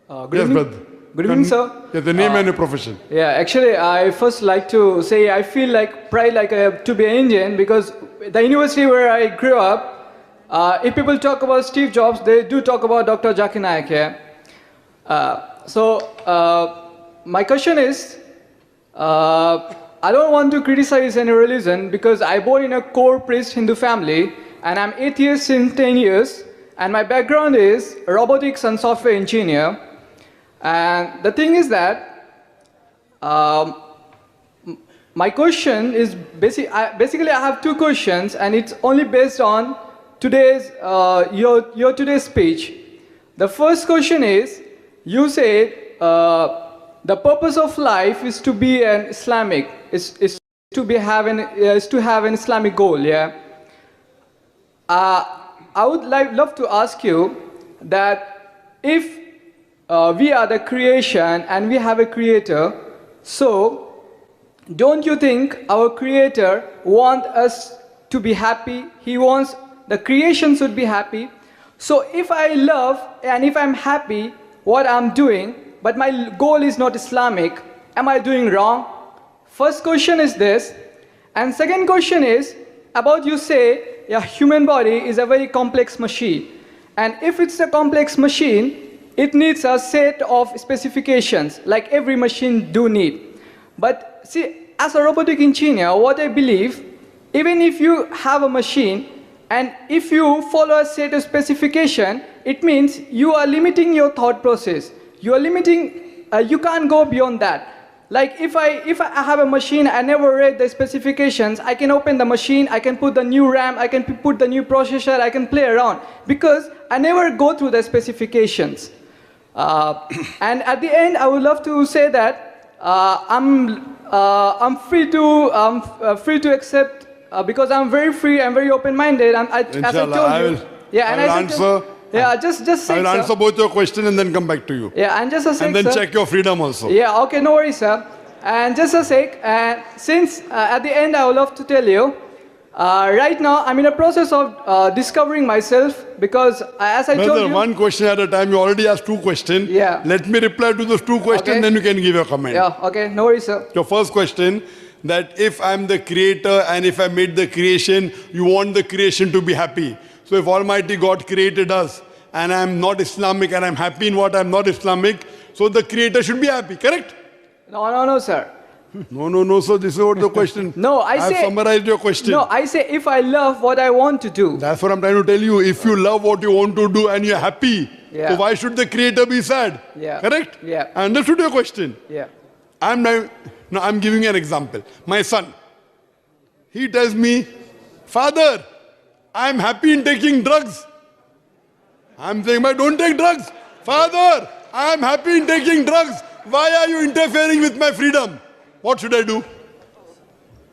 Good Yes, evening. brother. Good evening, sir. Yeah, the name and your profession. Yeah, actually, I first like to say I feel like pride like to be an Indian because the university where I grew up, if people talk about Steve Jobs, they do talk about Dr. Zakir Naik. Yeah. My question is, I don't want to criticize any religion because I born in a core priest Hindu family and I'm atheist since 10 years and my background is robotics and software engineer. And the thing is that my question is basically I have two questions and it's only based on today's your today's speech. The first question is you said the purpose of life is to be an Islamic is to have an Islamic goal. Yeah. I would love to ask you that if we are the creation and we have a creator, so don't you think our creator wants us to be happy? He wants the creation should be happy. So if I love and if I'm happy what I'm doing, but my goal is not Islamic, am I doing wrong? First question is this. And second question is about you say a human body is a very complex machine. And if it's a complex machine, it needs a set of specifications like every machine do need. But see, as a robotic engineer, what I believe, even if you have a machine and if you follow a set of specification, it means you are limiting your thought process. You are limiting, you can't go beyond that. Like if I have a machine, I never read the specifications, I can open the machine, I can put the new RAM, I can put the new processor, I can play around because I never go through the specifications. And at the end, I would love to say that I'm free to accept because I'm very free, I'm very open-minded. As I told you, I will answer. Yeah, just I will answer both your questions and then come back to you. Yeah, and just a sec, and then sir. check your freedom also. Yeah, okay, no worries, sir. And just a sec, since at the end I would love to tell you, right now I'm in a process of discovering myself because as I told you... one question at a time. You already asked two questions. Yeah. Let me reply to those two questions, Okay. then you can give your comment. Yeah, okay, no worries, sir. Your first question, that if I'm the creator and if I made the creation, you want the creation to be happy. So if Almighty God created us and I'm not Islamic and I'm happy in what I'm not Islamic, so the creator should be happy, correct? No, sir. No, so this is what the question. No, I I've say... summarized your question. No, I say if I love what I want to do. That's what I'm trying to tell you. If you love what you want to do and you're happy, Yeah. so why should the creator be sad? Yeah. Correct? Yeah. I understood your question. Yeah. I'm giving you an example. My son, he tells me, Father, I'm happy in taking drugs. I'm saying, but don't take drugs. Father, I'm happy in taking drugs. Why are you interfering with my freedom? What should I do?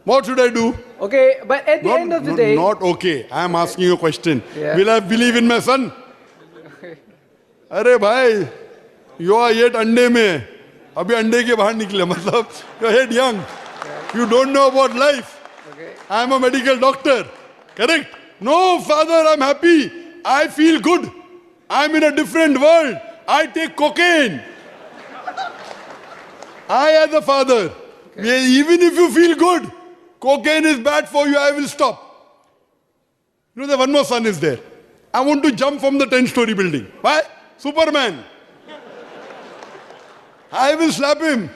What should I do? Okay, but at the end of the day... Not okay. I'm asking you a question. Yeah. Will I believe in my son? अरे भाई, you are yet अंडे में. अभी अंडे के बाहर निकले. मतलब, you are yet young. You don't know about life. Okay. I'm a medical doctor. Correct? No, father, I'm happy. I feel good. I'm in a different world. I take cocaine. I as a father, even if you feel good, cocaine is bad for you, I will stop. You know, the one more son is there. I want to jump from the 10-story building. Why? Superman. I will slap him.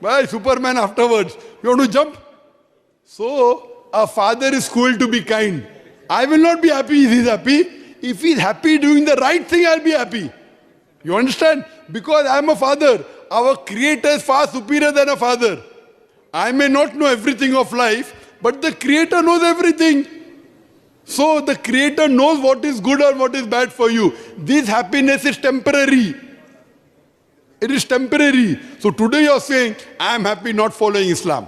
Why? Superman afterwards. You want to jump? So, a father is called to be kind. I will not be happy if he's happy. If he's happy doing the right thing, I'll be happy. You understand? Because I'm a father. Our creator is far superior than a father. I may not know everything of life, but the creator knows everything. So the creator knows what is good or what is bad for you. This happiness is temporary. It is temporary. So today you're saying, I am happy not following Islam.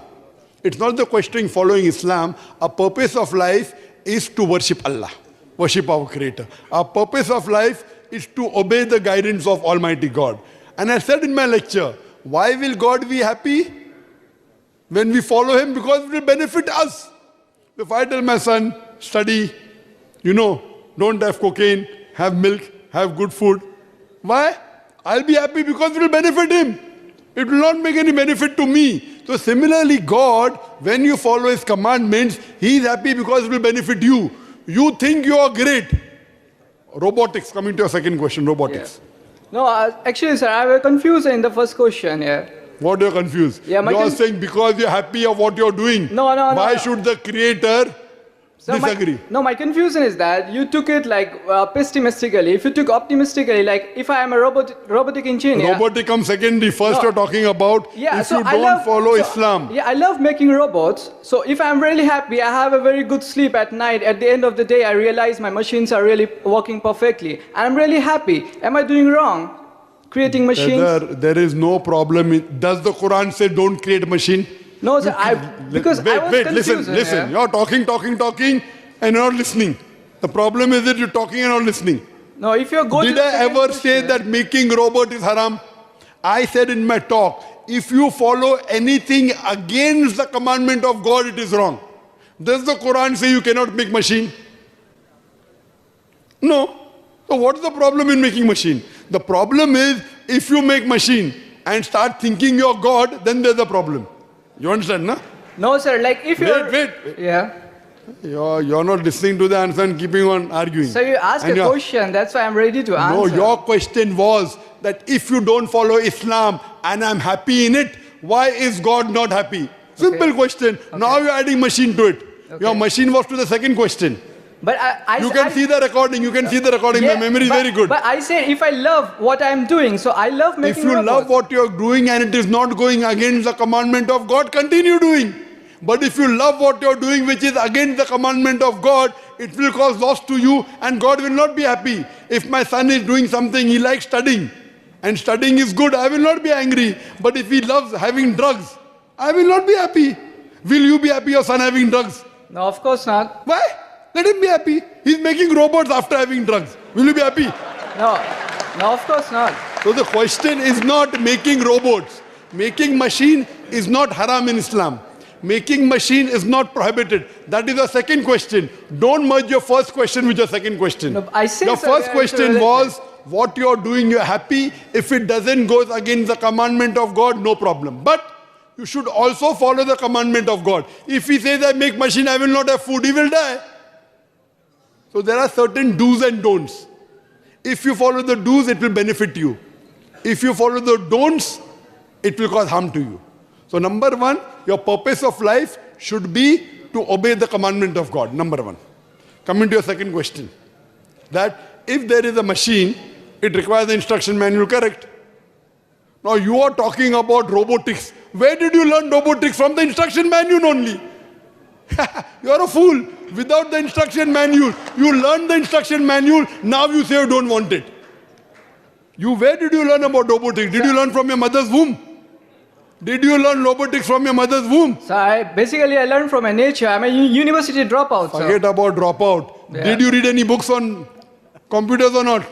It's not the question following Islam. Our purpose of life is to worship Allah, worship our creator. Our purpose of life is to obey the guidance of Almighty God. And I said in my lecture, why will God be happy? When we follow him, because it will benefit us. If I tell my son, study, don't have cocaine, have milk, have good food. Why? I'll be happy because it will benefit him. It will not make any benefit to me. So similarly, God, when you follow His commandments, He is happy because it will benefit you. You think you are great. Robotics, coming to your second question, robotics. No, actually, sir, I was confused in the first question. Yeah. What you're confused? Yeah, you are saying because you're happy of what you're doing. No, no, Why no. should the Creator disagree? My confusion is that you took it like pessimistically. If you took optimistically, like if I am a robotic engineer. Robotic comes secondary. First No. you're talking about if you don't follow Islam. Yeah, I love making robots. So if I'm really happy, I have a very good sleep at night. At the end of the day, I realize my machines are really working perfectly. And I'm really happy. Am I doing wrong? Creating machines? There is no problem. Does the Quran say don't create machine? No, sir, because I was confused. Listen. You're talking, and you're not listening. The problem is that you're talking and not listening. No, if you go Did to the I second ever question, say that making robot is haram? I said in my talk, if you follow anything against the commandment of God, it is wrong. Does the Quran say you cannot make machine? No. So what's the problem in making machine? The problem is if you make machine and start thinking you're God, then there's a problem. You understand, no? No, sir, like if you're... Wait. Yeah. You're not listening to the answer and keeping on arguing. So you asked a question, that's why I'm ready to answer. No, your question was that if you don't follow Islam and I'm happy in it, why is God not happy? Simple question. Okay. Now you're adding machine to it. Okay. Your machine was to the second question. But you can see the recording. Yeah, my memory is very good. But I said if I love what I'm doing, so I love making If you robots. love what you're doing and it is not going against the commandment of God, continue doing. But if you love what you're doing which is against the commandment of God, it will cause loss to you and God will not be happy. If my son is doing something, he likes studying, and studying is good, I will not be angry. But if he loves having drugs, I will not be happy. Will you be happy your son having drugs? No, of course not. Why? Let him be happy. He's making robots after having drugs. Will you be happy? No, of course not. So the question is not making robots. Making machine is not haram in Islam. Making machine is not prohibited. That is the second question. Don't merge your first question with your second question. No, I say your first question was, what you're doing, you're happy. If it doesn't go against the commandment of God, no problem. But you should also follow the commandment of God. If he says, I make machine, I will not have food, he will die. So there are certain do's and don'ts. If you follow the do's, it will benefit you. If you follow the don'ts, it will cause harm to you. So number one, your purpose of life should be to obey the commandment of God. Number one. Coming to your second question. That if there is a machine, it requires the instruction manual, correct? Now you are talking about robotics. Where did you learn robotics? From the instruction manual only. You are a fool. Without the instruction manual, you learn the instruction manual, now you say you don't want it. Where did you learn about robotics? Did you learn from your mother's womb? Did you learn robotics from your mother's womb? So I learned from my nature. I'm a university dropout. Forget about dropout. Yeah. Did you read any books on computers or not?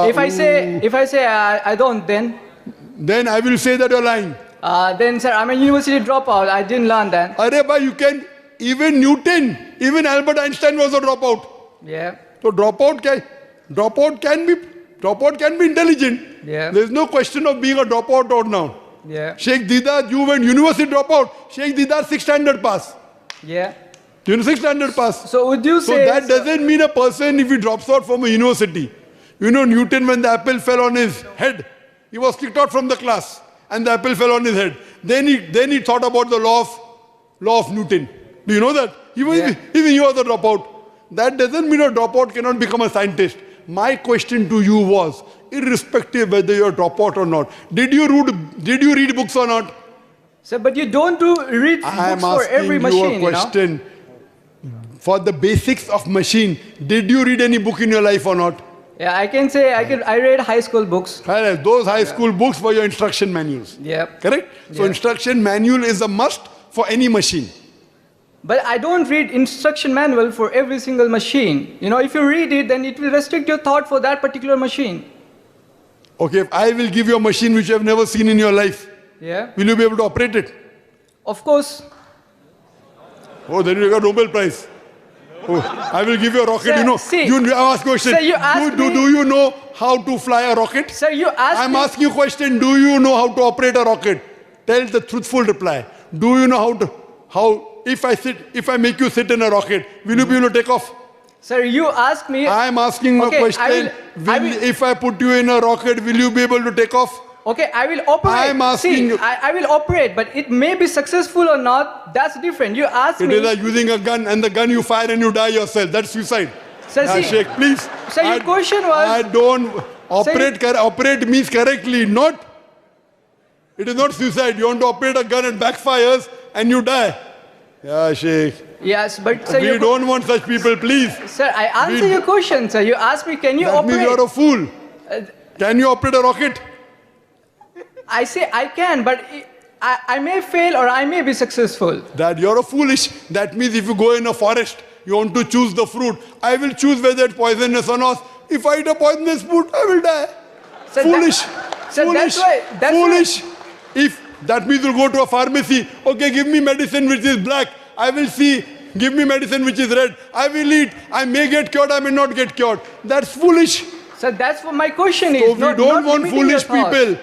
If I say I don't, then I will say that you're lying. Then sir, I'm a university dropout. I didn't learn that. You can. Even Newton, even Albert Einstein was a dropout. Yeah. So dropout can be intelligent. Yeah. There's no question of being a dropout or not. Yeah. Sheikh Didar, you went university dropout. Sheikh Didar 6th standard pass. Yeah. 6th standard pass. So would you say? So that doesn't mean a person if he drops out from a university. Newton, when the apple fell on his head, he was kicked out from the class, and the apple fell on his head. Then he thought about the law of Newton. Do you know that? Even he was a dropout. That doesn't mean a dropout cannot become a scientist. My question to you was, irrespective whether you're a dropout or not, did you read books or not? Sir, but you don't read books for every machine. I am asking you a question. For the basics of machine, did you read any book in your life or not? Yeah, I can say I read high school books. Those high school books were your instruction manuals. Yeah. Correct? So instruction manual is a must for any machine. But I don't read instruction manual for every single machine. If you read it, then it will restrict your thought for that particular machine. Okay, if I will give you a machine which you have never seen in your life, will you be able to operate it? Of course. Oh, then you got Nobel Prize. Oh, I will give you a rocket. Sir, you know, see, you ask question. sir, you asked do me- you know how to fly a rocket? Sir, you asked I'm me. asking you a question. Do you know how to operate a rocket? Tell the truthful reply. Do you know if I make you sit in a rocket, will you be able to take off? Sir, you asked me. I'm asking Okay, a question. I will- If I put you in a rocket, will you be able to take off? Okay, I will operate. I'm asking See, you- I will operate, but it may be successful or not. That's different. You asked It me. is like using a gun and the gun you fire and you die yourself. That's suicide. Sir, see- Sheikh, please. Sir, your question was- I don't operate. Operate means correctly, not. It is not suicide. You want to operate a gun and backfires and you die. Yeah, Sheikh. Yes, but sir, We don't want such people, please. Sir, I answer we- your question, sir. You asked me, can you That means operate? you're a fool. Can you operate a rocket? I say I can, but I may fail or I may be successful. That you're a foolish. That means if you go in a forest, you want to choose the fruit. I will choose whether it's poisonous or not. If I eat a poisonous fruit, I will die. Sir, Foolish. Sir, Foolish. that's Foolish. If that means you'll go to a pharmacy, okay, give me medicine which is black. I will see. Give me medicine which is red. I will eat. I may get cured, I may not get cured. That's foolish. Sir, that's what my question is. So we not- don't not want limiting your foolish thoughts. people.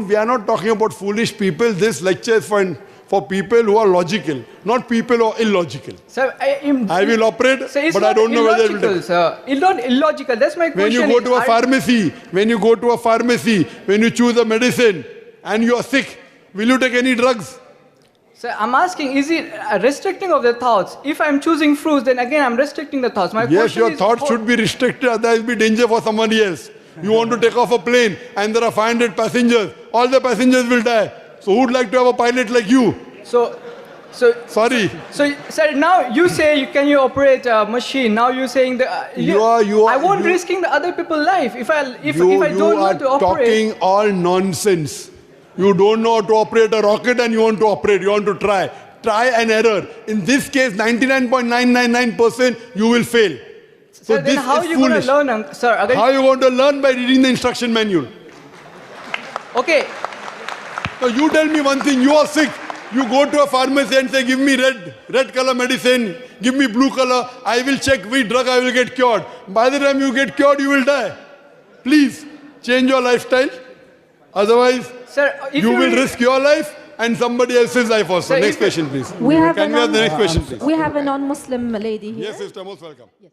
We are not talking about foolish people. This lecture is for people who are logical, not people who are illogical. Sir, I will operate, Sir, it's but I not don't know whether it illogical, will. sir. Not illogical. That's my When question. you go to a is, pharmacy, when you choose a medicine and you are sick, will you take any drugs? Sir, I'm asking, is it restricting of the thoughts? If I'm choosing fruits, then again I'm restricting the thoughts. My Yes, question your is, thoughts should be restricted, otherwise be danger for somebody else. You want to take off a plane and there are 500 passengers, all the passengers will die. So who would like to have a pilot like you? So, Sorry. sir, now you say can you operate a machine? Now you're saying that You are- I won't risking the other people's life if I You don't know are to operate. talking all nonsense. You don't know how to operate a rocket and you want to operate, you want to try. Try and error. In this case, 99.999% you will fail. So Sir, then this how is you gonna foolish. learn, sir? How are you going to learn? By reading the instruction manual. Okay, Now you tell me one thing, you are sick. You go to a pharmacy and say, give me red color medicine, give me blue color. I will check which drug I will get cured. By the time you get cured, you will die. Please change your lifestyle. Otherwise, sir, if you will really- risk your life and somebody else's life also. Sir, Next if- question, please. We have Can we have the next question, please? We have a non-Muslim lady here. Yes, sister, most welcome. Yes.